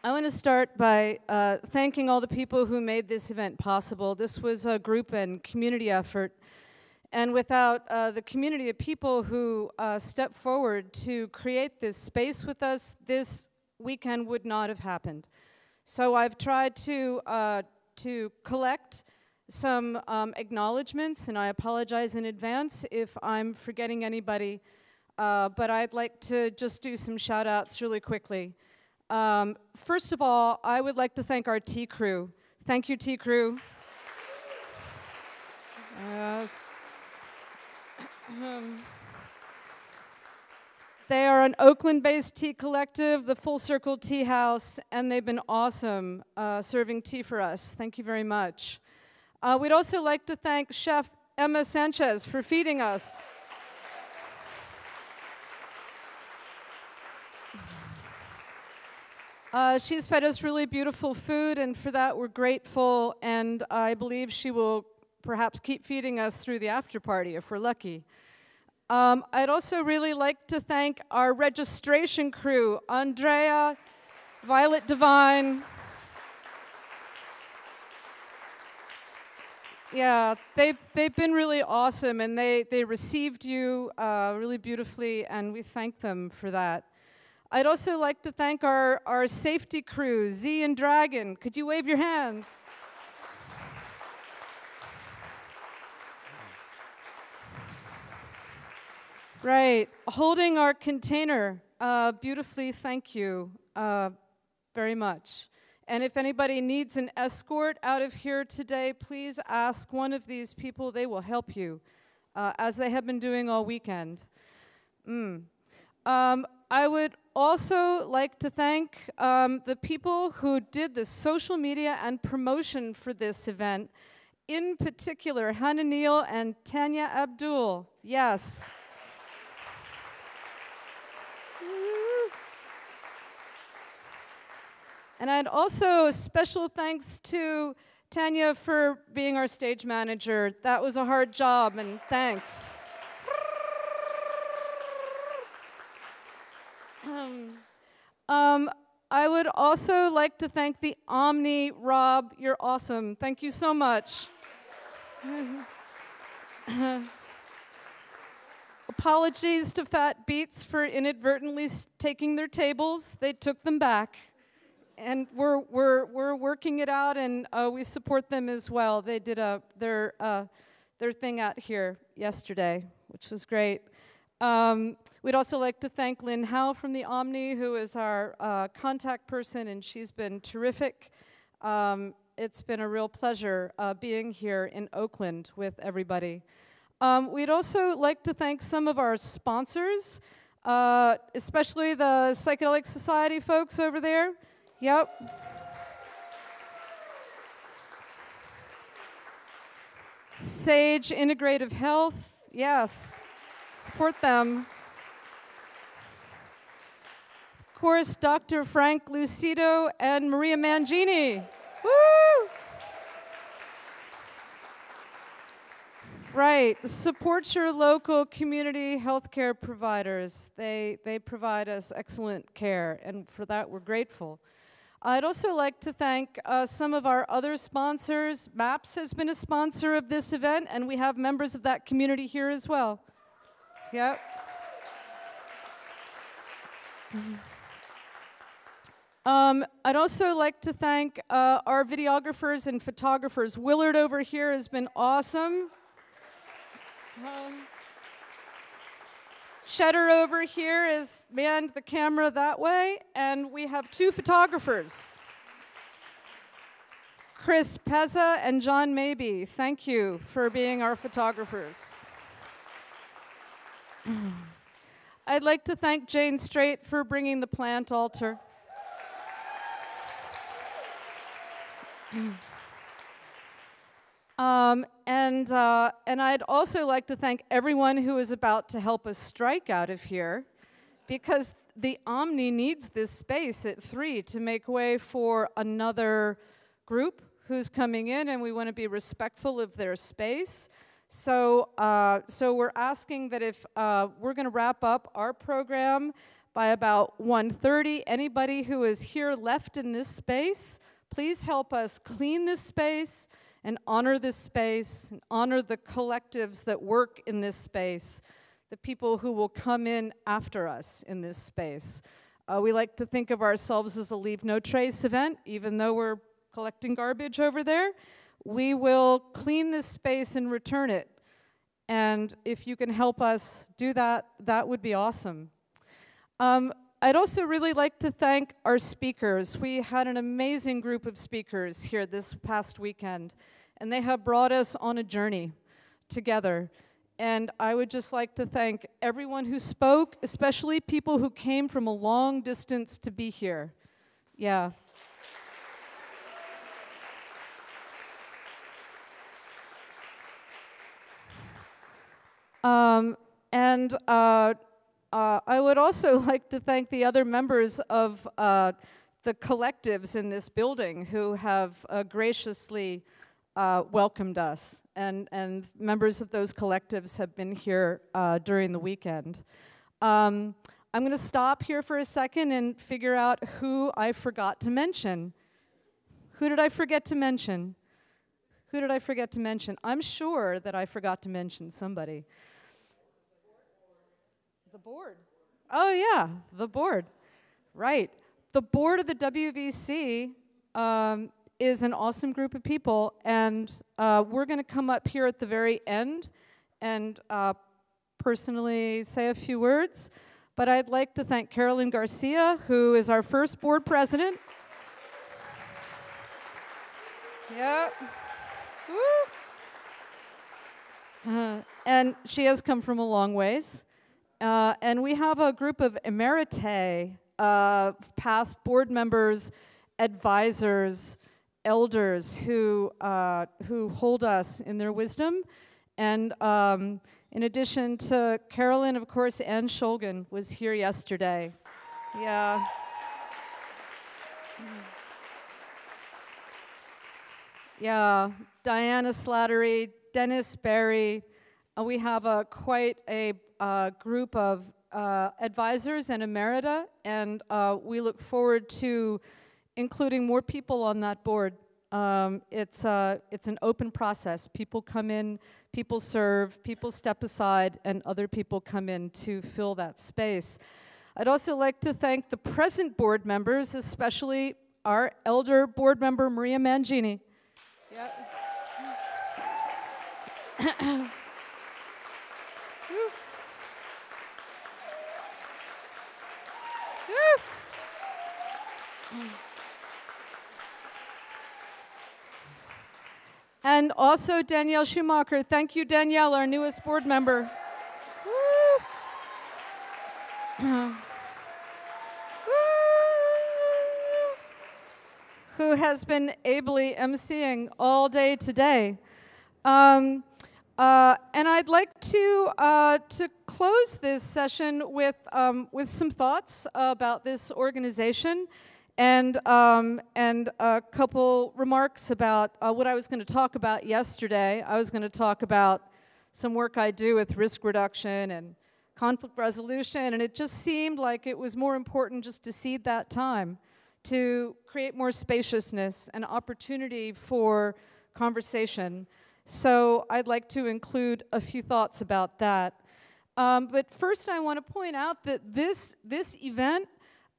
I want to start by thanking all the people who made this event possible. This was a group and community effort. And without the community of people who stepped forward to create this space with us, this weekend would not have happened. So I've tried to collect some acknowledgements, and I apologize in advance if I'm forgetting anybody, but I'd like to just do some shout outs really quickly. First of all, I would like to thank our tea crew. Thank you, tea crew. They are an Oakland-based tea collective, the Full Circle Tea House, and they've been awesome serving tea for us. Thank you very much. We'd also like to thank Chef Emma Sanchez for feeding us. She's fed us really beautiful food, and for that we're grateful, and I believe she will perhaps keep feeding us through the after party if we're lucky. I'd also really like to thank our registration crew, Andrea, Violet Devine. Yeah, they've been really awesome, and they received you really beautifully, and we thank them for that. I'd also like to thank our safety crew, Z and Dragon. Could you wave your hands? Right, holding our container beautifully, thank you very much. And if anybody needs an escort out of here today, please ask one of these people. They will help you, as they have been doing all weekend. I would also like to thank the people who did the social media and promotion for this event, in particular, Hannah Neal and Tanya Abdul. Yes. And I'd also special thanks to Tanya for being our stage manager. That was a hard job, and thanks. I would also like to thank the Omni. Rob, you're awesome. Thank you so much. Apologies to Fat Beats for inadvertently taking their tables. They took them back. And we're working it out, and we support them as well. They did their thing out here yesterday, which was great. We'd also like to thank Lynn Howe from the Omni, who is our contact person, and she's been terrific. It's been a real pleasure being here in Oakland with everybody. We'd also like to thank some of our sponsors, especially the Psychedelic Society folks over there. Yep. Sage Integrative Health, yes. Support them. Of course, Dr. Frank Lucido and Maria Mangini. Woo! Right, support your local community healthcare providers. They provide us excellent care, and for that we're grateful. I'd also like to thank some of our other sponsors. MAPS has been a sponsor of this event, and we have members of that community here as well. Yep. I'd also like to thank our videographers and photographers. Willard over here has been awesome. Cheddar over here has manned the camera that way, and we have two photographers, Chris Pezza and John Mabey. Thank you for being our photographers. I'd like to thank Jane Straight for bringing the plant altar. And I'd also like to thank everyone who is about to help us strike out of here, because the Omni needs this space at 3 to make way for another group who's coming in, and we want to be respectful of their space. So we're asking that if we're going to wrap up our program by about 1:30. Anybody who is here left in this space, please help us clean this space and honor this space and honor the collectives that work in this space, the people who will come in after us in this space. We like to think of ourselves as a Leave No Trace event, even though we're collecting garbage over there. We will clean this space and return it. And if you can help us do that, that would be awesome. I'd also really like to thank our speakers. We had an amazing group of speakers here this past weekend, and they have brought us on a journey together. And I would just like to thank everyone who spoke, especially people who came from a long distance to be here. Yeah. I would also like to thank the other members of the collectives in this building who have graciously welcomed us, and members of those collectives have been here during the weekend. I'm going to stop here for a second and figure out who I forgot to mention. Who did I forget to mention? Who did I forget to mention? I'm sure that I forgot to mention somebody. The board. Oh, yeah, the board. Right. The board of the WVC is an awesome group of people, and we're going to come up here at the very end and personally say a few words. But I'd like to thank Carolyn Garcia, who is our first board president. Yep. Woo. And she has come from a long ways. And we have a group of emeritae, past board members, advisors, elders who hold us in their wisdom. And in addition to Carolyn, of course, Ann Shulgin was here yesterday. Yeah. Yeah, Diana Slattery, Dennis Barry. We have quite a group of advisors and emerita, and we look forward to including more people on that board. It's an open process. People come in, people serve, people step aside, and other people come in to fill that space. I'd also like to thank the present board members, especially our elder board member, Maria Mangini. Yep. And also Danielle Schumacher. Thank you, Danielle, our newest board member. Who has been ably emceeing all day today. And I'd like to close this session with some thoughts about this organization and a couple remarks about what I was going to talk about yesterday. I was going to talk about some work I do with risk reduction and conflict resolution, and it just seemed like it was more important just to cede that time to create more spaciousness and opportunity for conversation. So I'd like to include a few thoughts about that. But first I want to point out that this event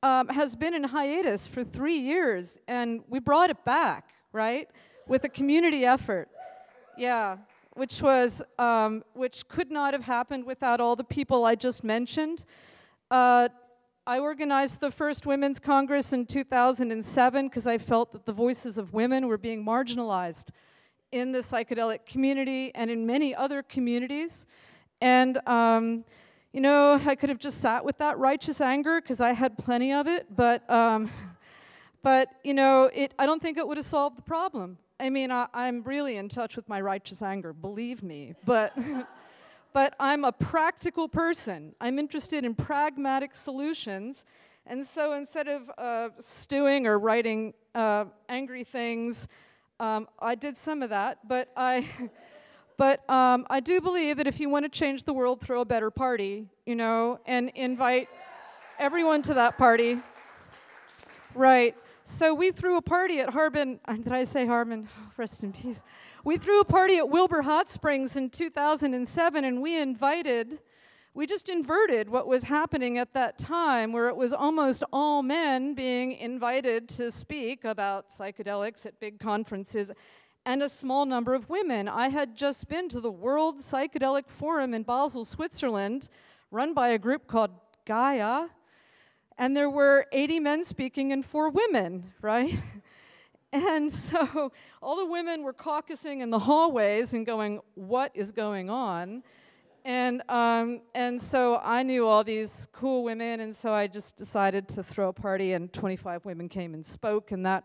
has been in hiatus for 3 years, and we brought it back, right, with a community effort. Yeah, which could not have happened without all the people I just mentioned. I organized the first Women's Congress in 2007 because I felt that the voices of women were being marginalized in the psychedelic community and in many other communities. And, you know, I could have just sat with that righteous anger because I had plenty of it, but you know, I don't think it would have solved the problem. I mean, I'm really in touch with my righteous anger, believe me, but but I'm a practical person. I'm interested in pragmatic solutions, and so instead of stewing or writing angry things, I did some of that, but I do believe that if you want to change the world, throw a better party, you know, and invite everyone to that party. Right. So we threw a party at Harbin. Did I say Harbin? Oh, rest in peace. We threw a party at Wilbur Hot Springs in 2007, and we just inverted what was happening at that time, where it was almost all men being invited to speak about psychedelics at big conferences, and a small number of women. I had just been to the World Psychedelic Forum in Basel, Switzerland, run by a group called Gaia, and there were 80 men speaking and 4 women, right? And so all the women were caucusing in the hallways and going, what is going on? And so I knew all these cool women, and so I just decided to throw a party, and 25 women came and spoke. And that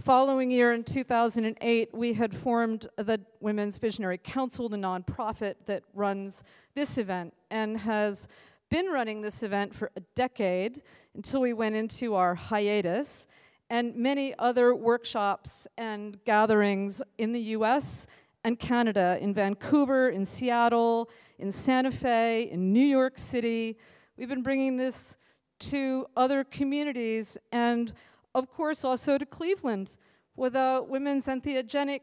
following year, in 2008, we had formed the Women's Visionary Council, the nonprofit that runs this event, and has been running this event for a decade until we went into our hiatus, and many other workshops and gatherings in the US and Canada, in Vancouver, in Seattle, in Santa Fe, in New York City. We've been bringing this to other communities, and of course also to Cleveland, where the Women's Entheogenic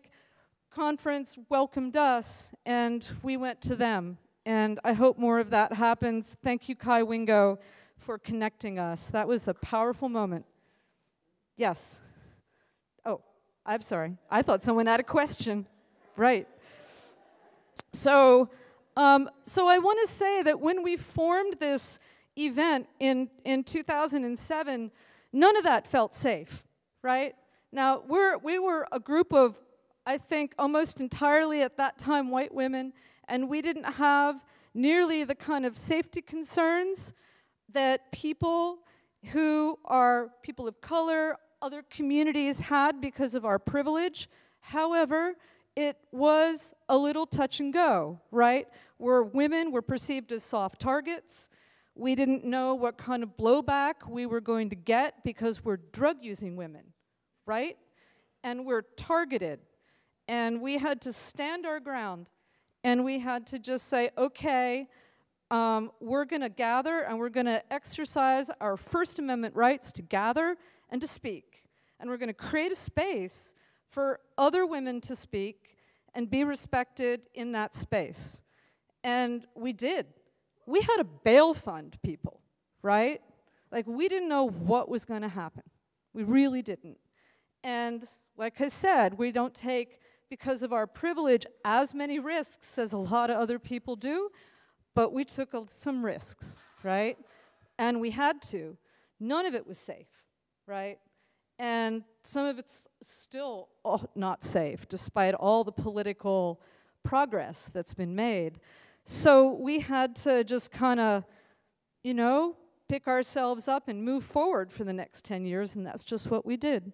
Conference welcomed us, and we went to them. And I hope more of that happens. Thank you, Kai Wingo, for connecting us. That was a powerful moment. Yes. Oh, I'm sorry. I thought someone had a question. Right. So I want to say that when we formed this event in 2007, none of that felt safe, right? Now, we were a group of, I think, almost entirely at that time white women, and we didn't have nearly the kind of safety concerns that people who are people of color, other communities had because of our privilege. However, it was a little touch and go, right? Where women were perceived as soft targets. We didn't know what kind of blowback we were going to get because we're drug-using women, right? And we're targeted. And we had to stand our ground. And we had to just say, okay, we're going to gather and we're going to exercise our First Amendment rights to gather and to speak. And we're going to create a space for other women to speak and be respected in that space. And we did. We had a bail fund, people, right? Like, we didn't know what was going to happen. We really didn't. And like I said, we don't take, because of our privilege, as many risks as a lot of other people do, but we took some risks, right? And we had to. None of it was safe, right? And some of it's still not safe, despite all the political progress that's been made. So we had to just kind of, you know, pick ourselves up and move forward for the next 10 years, and that's just what we did,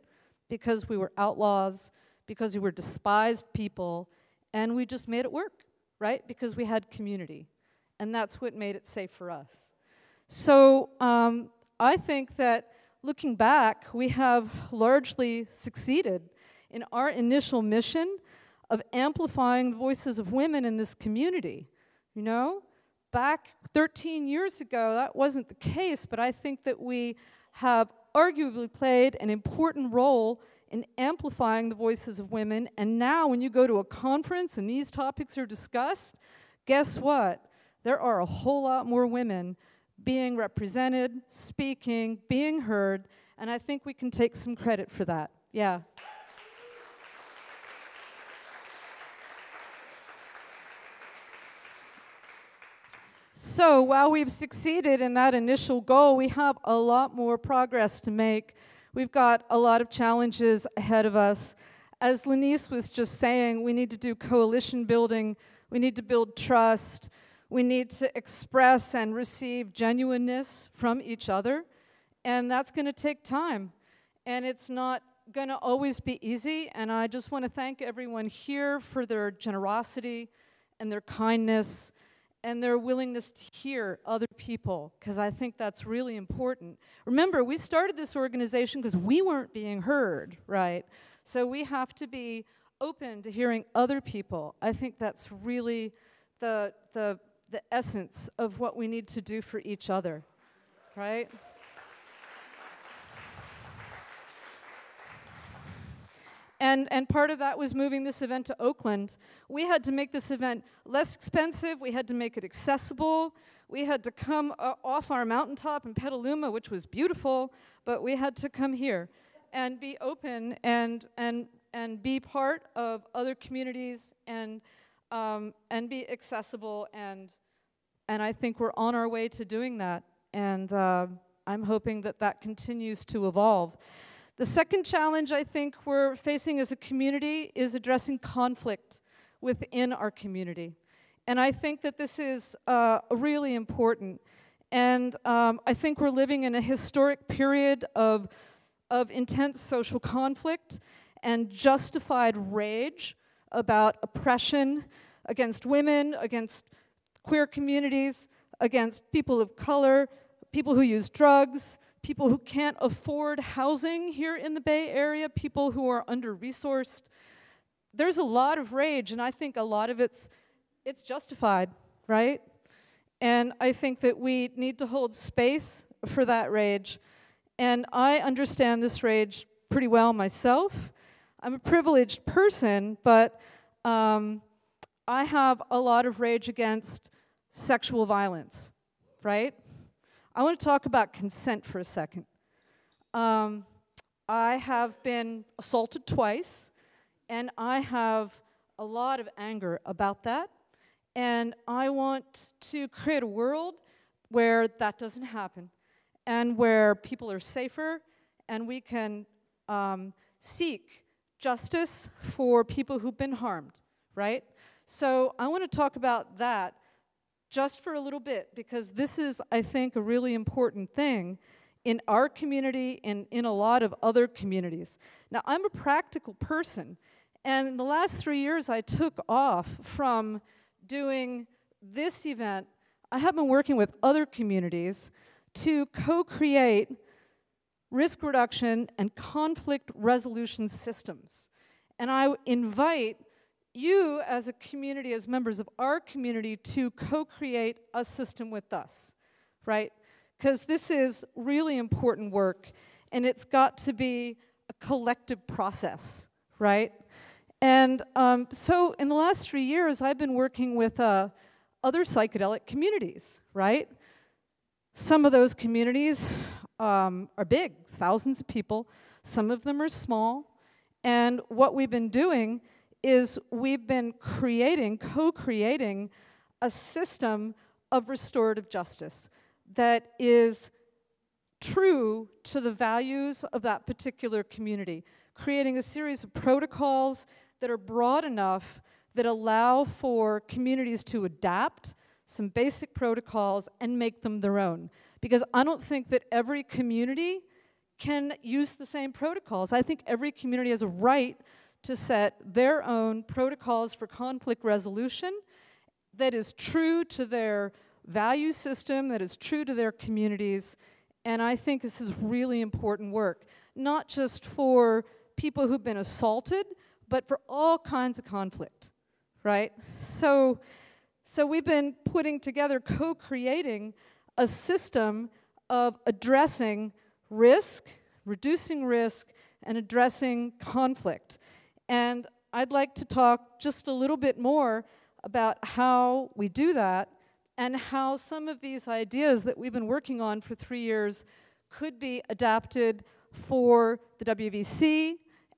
because we were outlaws, because we were despised people, and we just made it work, right? Because we had community, and that's what made it safe for us. So I think that looking back, we have largely succeeded in our initial mission of amplifying the voices of women in this community. You know, back 13 years ago, that wasn't the case, but I think that we have arguably played an important role in amplifying the voices of women. And now when you go to a conference and these topics are discussed, guess what? There are a whole lot more women being represented, speaking, being heard, and I think we can take some credit for that. Yeah. So while we've succeeded in that initial goal, we have a lot more progress to make. We've got a lot of challenges ahead of us. As Lenice was just saying, we need to do coalition building, we need to build trust, we need to express and receive genuineness from each other, and that's going to take time. And it's not going to always be easy, and I just want to thank everyone here for their generosity and their kindness and their willingness to hear other people, because I think that's really important. Remember, we started this organization because we weren't being heard, right? So we have to be open to hearing other people. I think that's really the essence of what we need to do for each other. right? And part of that was moving this event to Oakland. We had to make this event less expensive. We had to make it accessible. We had to come off our mountaintop in Petaluma, which was beautiful, but we had to come here and be open and be part of other communities and be accessible. And I think we're on our way to doing that. And I'm hoping that that continues to evolve. The second challenge I think we're facing as a community is addressing conflict within our community. And I think that this is really important. And I think we're living in a historic period of intense social conflict and justified rage about oppression against women, against queer communities, against people of color, people who use drugs, people who can't afford housing here in the Bay Area, people who are under-resourced. There's a lot of rage, and I think a lot of it's justified, right? And I think that we need to hold space for that rage. And I understand this rage pretty well myself. I'm a privileged person, but I have a lot of rage against sexual violence, right? I want to talk about consent for a second. I have been assaulted twice, and I have a lot of anger about that. And I want to create a world where that doesn't happen, and where people are safer, and we can seek justice for people who've been harmed, right? So I want to talk about that just for a little bit, because this is, I think, a really important thing in our community and in a lot of other communities. Now, I'm a practical person, and in the last 3 years I took off from doing this event. I have been working with other communities to co-create risk reduction and conflict resolution systems. And I invite you as a community, as members of our community, to co-create a system with us, right? Because this is really important work, and it's got to be a collective process, right? And so in the last 3 years, I've been working with other psychedelic communities, right? Some of those communities are big, thousands of people. Some of them are small. And what we've been doing is we've been co-creating a system of restorative justice that is true to the values of that particular community, creating a series of protocols that are broad enough that allow for communities to adapt some basic protocols and make them their own. Because I don't think that every community can use the same protocols. I think every community has a right to set their own protocols for conflict resolution that is true to their value system, that is true to their communities. And I think this is really important work, not just for people who've been assaulted, but for all kinds of conflict, right? So we've been putting together, co-creating a system of addressing risk, reducing risk, and addressing conflict. And I'd like to talk just a little bit more about how we do that and how some of these ideas that we've been working on for 3 years could be adapted for the WVC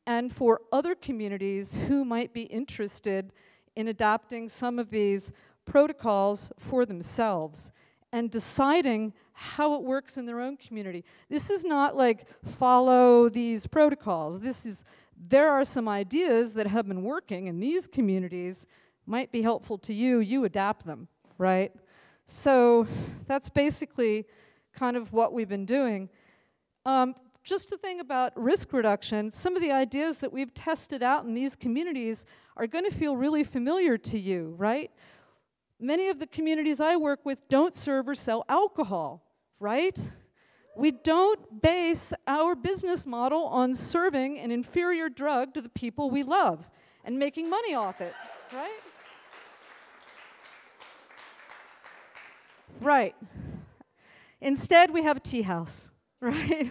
and for other communities who might be interested in adapting some of these protocols for themselves and deciding how it works in their own community. This is not like follow these protocols. There are some ideas that have been working in these communities, might be helpful to you, you adapt them, right? So that's basically kind of what we've been doing. Just the thing about risk reduction, some of the ideas that we've tested out in these communities are going to feel really familiar to you, right? Many of the communities I work with don't serve or sell alcohol, right? We don't base our business model on serving an inferior drug to the people we love and making money off it, right? Right. Instead, we have a tea house, right?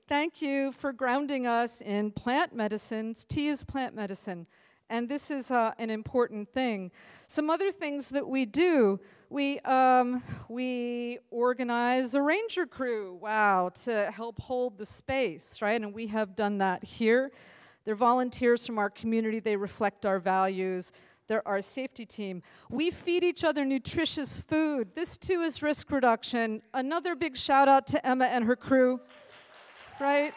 Thank you for grounding us in plant medicines. Tea is plant medicine, and this is an important thing. Some other things that we do, we organize a ranger crew, wow, to help hold the space, right? And we have done that here. They're volunteers from our community. They reflect our values. They're our safety team. We feed each other nutritious food. This, too, is risk reduction. Another big shout out to Emma and her crew, right?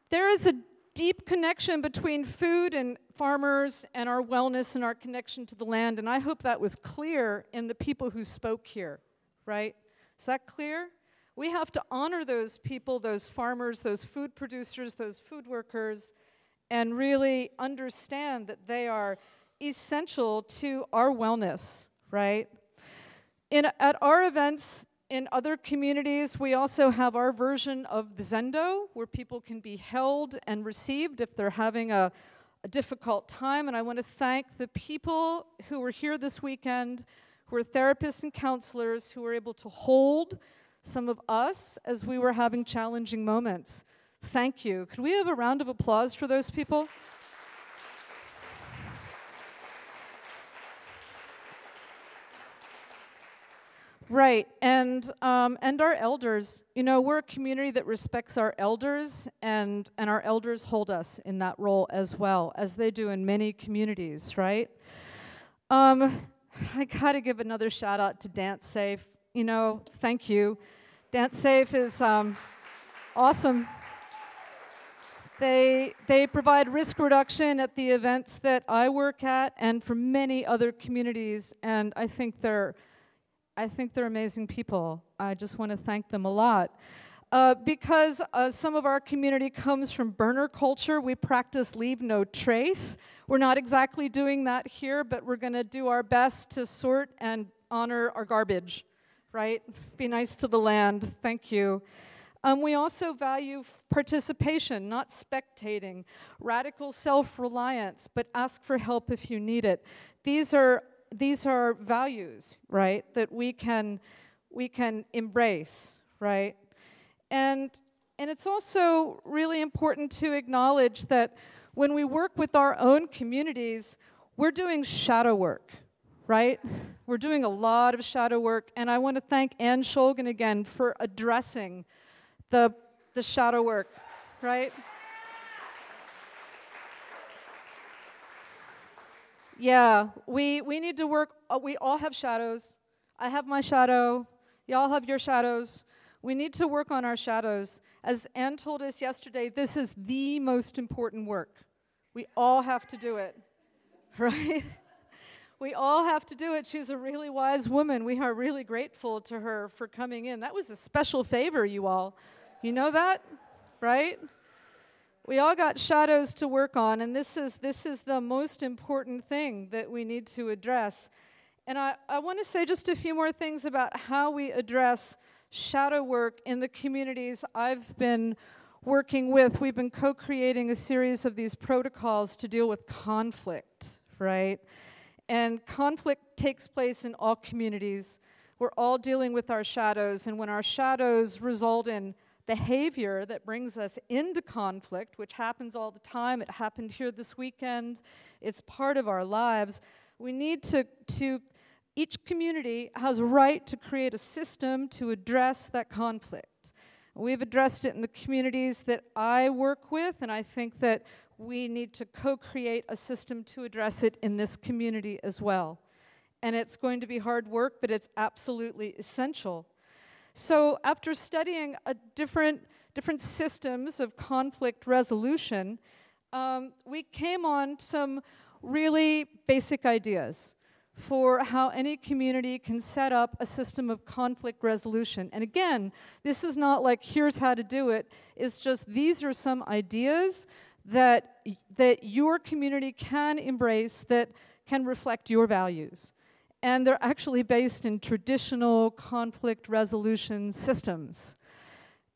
There is a deep connection between food and farmers and our wellness and our connection to the land, and I hope that was clear in the people who spoke here, right? Is that clear? We have to honor those people, those farmers, those food producers, those food workers, and really understand that they are essential to our wellness, right? At our events in other communities, we also have our version of the Zendo, where people can be held and received if they're having a difficult time. And I want to thank the people who were here this weekend, who are therapists and counselors, who were able to hold some of us as we were having challenging moments. Thank you. Could we have a round of applause for those people? Right, and our elders. You know, we're a community that respects our elders, and our elders hold us in that role as well, as they do in many communities, right? I gotta give another shout out to Dance Safe. You know, thank you. Dance Safe is awesome. They provide risk reduction at the events that I work at and for many other communities, and I think they're amazing people. I just want to thank them a lot. Because some of our community comes from burner culture, we practice leave no trace. We're not exactly doing that here, but we're going to do our best to sort and honor our garbage, right? Be nice to the land. Thank you. We also value participation, not spectating, radical self-reliance, but ask for help if you need it. These are values, right, that we can embrace, right? And it's also really important to acknowledge that when we work with our own communities, we're doing shadow work, right? We're doing a lot of shadow work, and I want to thank Ann Shulgin again for addressing the shadow work, right? Yeah, we need to work. We all have shadows. I have my shadow. Y'all have your shadows. We need to work on our shadows. As Ann told us yesterday, this is the most important work. We all have to do it, right? We all have to do it. She's a really wise woman. We are really grateful to her for coming in. That was a special favor, you all. You know that, right? We all got shadows to work on, and this is the most important thing that we need to address. And I want to say just a few more things about how we address shadow work in the communities I've been working with. We've been co-creating a series of these protocols to deal with conflict, right? And conflict takes place in all communities. We're all dealing with our shadows, and when our shadows result in behavior that brings us into conflict, which happens all the time, it happened here this weekend, it's part of our lives, we need to each community has a right to create a system to address that conflict. We've addressed it in the communities that I work with, and I think that we need to co-create a system to address it in this community as well. And it's going to be hard work, but it's absolutely essential. So after studying different systems of conflict resolution, we came on some really basic ideas for how any community can set up a system of conflict resolution. And again, this is not like, here's how to do it. It's just these are some ideas that your community can embrace that can reflect your values. And they're actually based in traditional conflict resolution systems.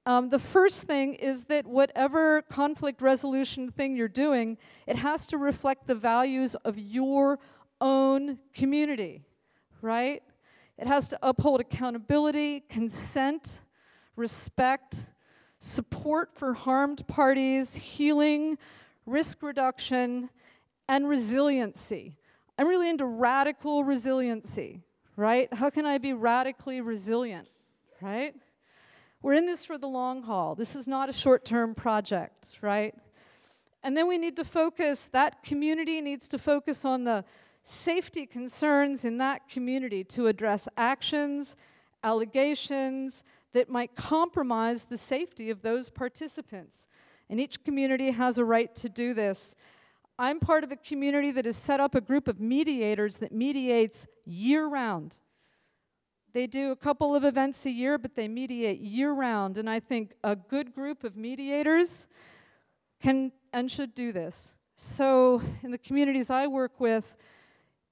The first thing is that whatever conflict resolution thing you're doing, it has to reflect the values of your own community, right? It has to uphold accountability, consent, respect, support for harmed parties, healing, risk reduction, and resiliency. I'm really into radical resiliency, right? How can I be radically resilient, right? We're in this for the long haul. This is not a short-term project, right? And then we need to focus, that community needs to focus on the safety concerns in that community to address actions, allegations that might compromise the safety of those participants. And each community has a right to do this. I'm part of a community that has set up a group of mediators that mediates year-round. They do a couple of events a year, but they mediate year-round. And I think a good group of mediators can and should do this. So in the communities I work with,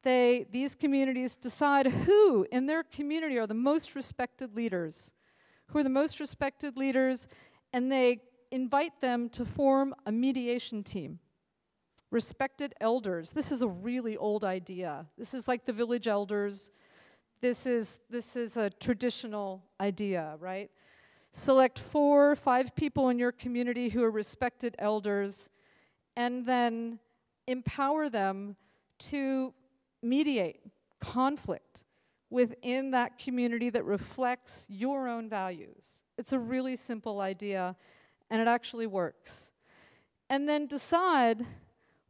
these communities decide who in their community are the most respected leaders, and they invite them to form a mediation team. Respected elders. This is a really old idea. This is like the village elders. This is a traditional idea, right? Select 4 or 5 people in your community who are respected elders, and then empower them to mediate conflict within that community that reflects your own values. It's a really simple idea, and it actually works. And then decide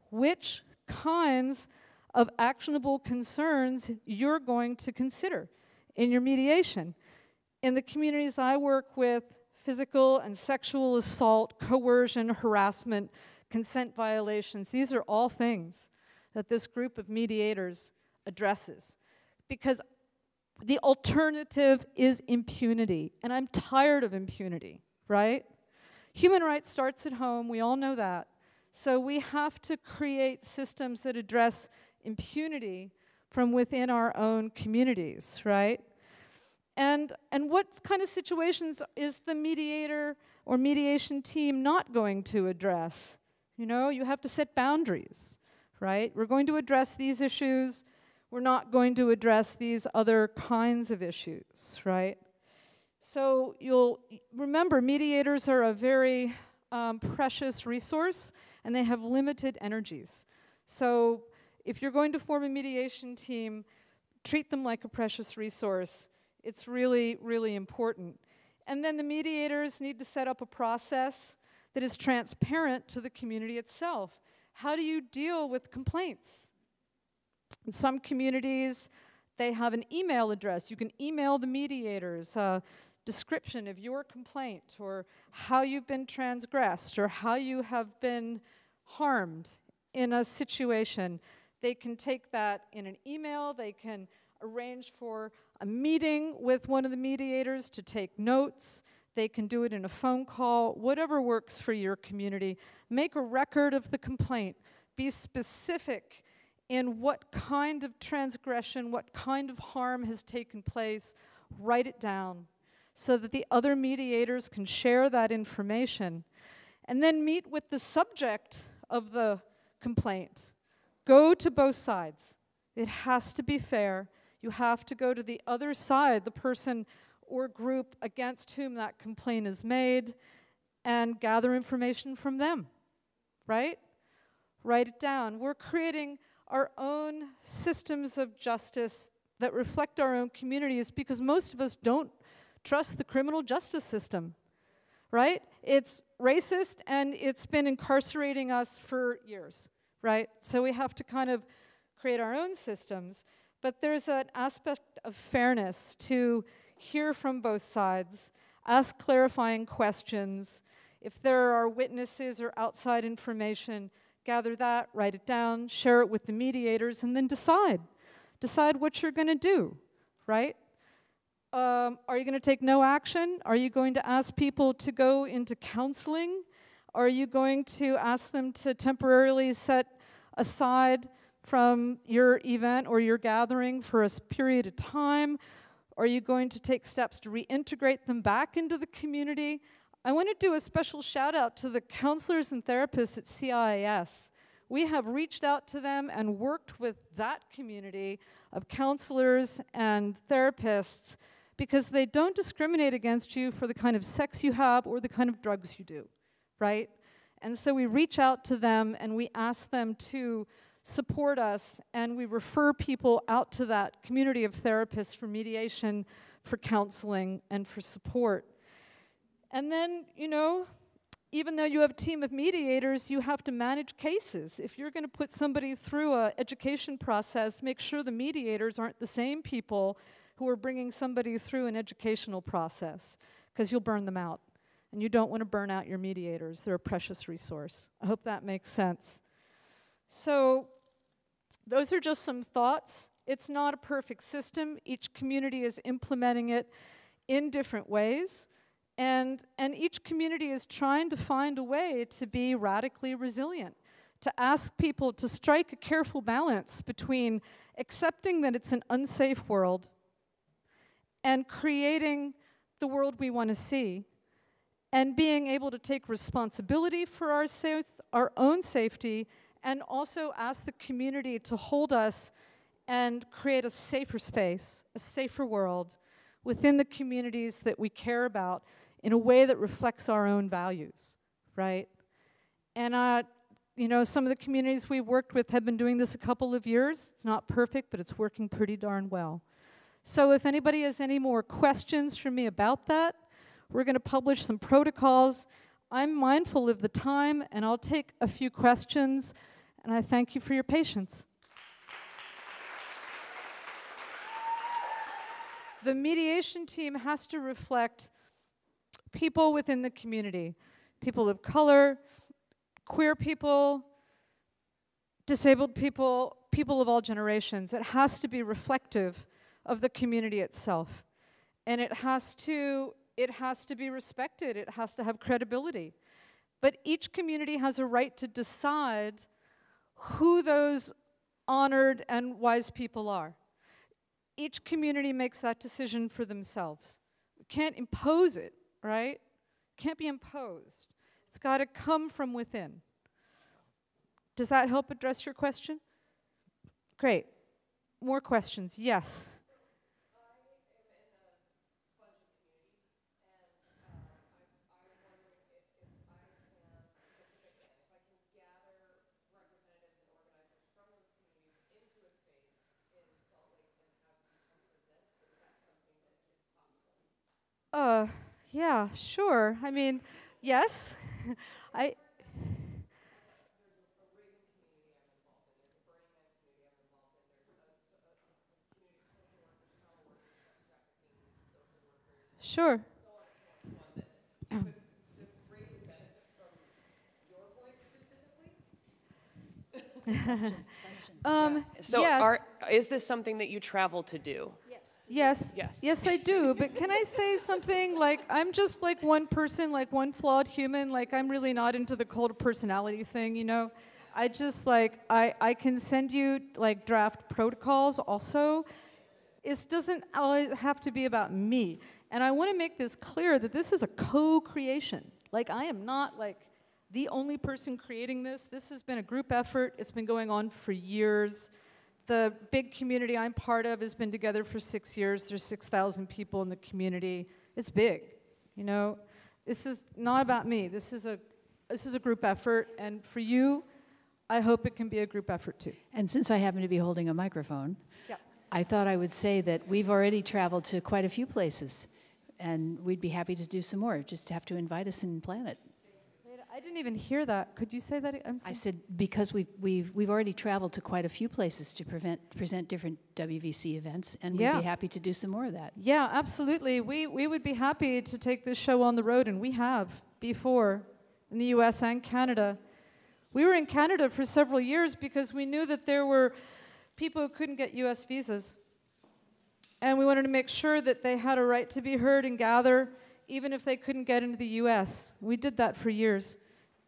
which kinds of actionable concerns you're going to consider in your mediation. In the communities I work with, physical and sexual assault, coercion, harassment, consent violations, these are all things that this group of mediators addresses. Because the alternative is impunity, and I'm tired of impunity, right? Human rights starts at home, we all know that. So we have to create systems that address impunity from within our own communities, right? And what kind of situations is the mediator or mediation team not going to address? You know, you have to set boundaries, right? We're going to address these issues. We're not going to address these other kinds of issues, right? So you'll remember, mediators are a very precious resource, and they have limited energies. So if you're going to form a mediation team, treat them like a precious resource. It's really, really important. And then the mediators need to set up a process that is transparent to the community itself. How do you deal with complaints? In some communities, they have an email address. You can email the mediators a description of your complaint, or how you've been transgressed, or how you have been harmed in a situation. They can take that in an email. They can arrange for a meeting with one of the mediators to take notes. They can do it in a phone call, whatever works for your community. Make a record of the complaint. Be specific in what kind of transgression, what kind of harm has taken place. Write it down so that the other mediators can share that information. And then meet with the subject of the complaint. Go to both sides. It has to be fair. You have to go to the other side, the person or group against whom that complaint is made, and gather information from them, right? Write it down. We're creating our own systems of justice that reflect our own communities, because most of us don't trust the criminal justice system, right? It's racist, and it's been incarcerating us for years, right? So we have to kind of create our own systems. But there's an aspect of fairness to hear from both sides, ask clarifying questions. If there are witnesses or outside information, gather that, write it down, share it with the mediators, and then decide. Decide what you're going to do, right? Are you going to take no action? Are you going to ask people to go into counseling? Are you going to ask them to temporarily set aside from your event or your gathering for a period of time? Are you going to take steps to reintegrate them back into the community? I want to do a special shout out to the counselors and therapists at CIIS. we have reached out to them and worked with that community of counselors and therapists because they don't discriminate against you for the kind of sex you have or the kind of drugs you do, right? And so we reach out to them and we ask them to support us, and we refer people out to that community of therapists for mediation, for counseling, and for support. And then, you know, even though you have a team of mediators, you have to manage cases. If you're going to put somebody through an education process, make sure the mediators aren't the same people who are bringing somebody through an educational process, because you'll burn them out. And you don't want to burn out your mediators. They're a precious resource. I hope that makes sense. So those are just some thoughts. It's not a perfect system. Each community is implementing it in different ways. And each community is trying to find a way to be radically resilient, to ask people to strike a careful balance between accepting that it's an unsafe world and creating the world we want to see, and being able to take responsibility for our own safety, and also ask the community to hold us and create a safer space, a safer world within the communities that we care about in a way that reflects our own values, right? And you know, some of the communities we've worked with have been doing this a couple of years. It's not perfect, but it's working pretty darn well. So if anybody has any more questions for me about that, we're going to publish some protocols. I'm mindful of the time, and I'll take a few questions, and I thank you for your patience. The mediation team has to reflect people within the community, people of color, queer people, disabled people, people of all generations. It has to be reflective of the community itself. And it has to be respected. It has to have credibility. But each community has a right to decide who those honored and wise people are. Each community makes that decision for themselves. We can't impose it, right? Can't be imposed. It's got to come from within. Does that help address your question? Great. More questions? Yes. Yeah, sure. I mean, yes. Sure. So yes. Is this something that you travel to do? Yes. Yes, I do. But can I say something? Like, I'm just like one person, like one flawed human. Like, I'm really not into the cult of personality thing, you know? I just, like, I can send you, like, draft protocols also. It doesn't always have to be about me. And I want to make this clear that this is a co-creation. Like, I am not, like, the only person creating this. This has been a group effort. It's been going on for years. The big community I'm part of has been together for 6 years. There's 6,000 people in the community. It's big, you know. This is not about me. This is a group effort, and for you, I hope it can be a group effort too. And since I happen to be holding a microphone, yeah. I thought I would say that we've already traveled to quite a few places, and we'd be happy to do some more. Just have to invite us and plan it. I didn't even hear that. Could you say that? I said because we've already traveled to quite a few places to present different WVC events, and we'd be happy to do some more of that. Yeah, absolutely. We would be happy to take this show on the road, and we have before in the U.S. and Canada. We were in Canada for several years because we knew that there were people who couldn't get U.S. visas, and we wanted to make sure that they had a right to be heard and gather, even if they couldn't get into the U.S. We did that for years,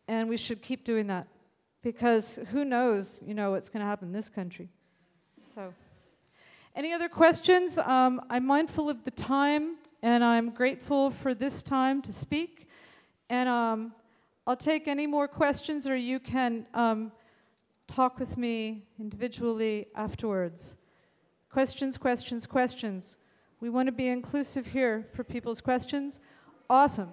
and we should keep doing that because who knows, you know, what's going to happen in this country. So, any other questions? I'm mindful of the time, and I'm grateful for this time to speak. And I'll take any more questions, or you can talk with me individually afterwards. Questions, questions, questions. We want to be inclusive here for people's questions. Awesome.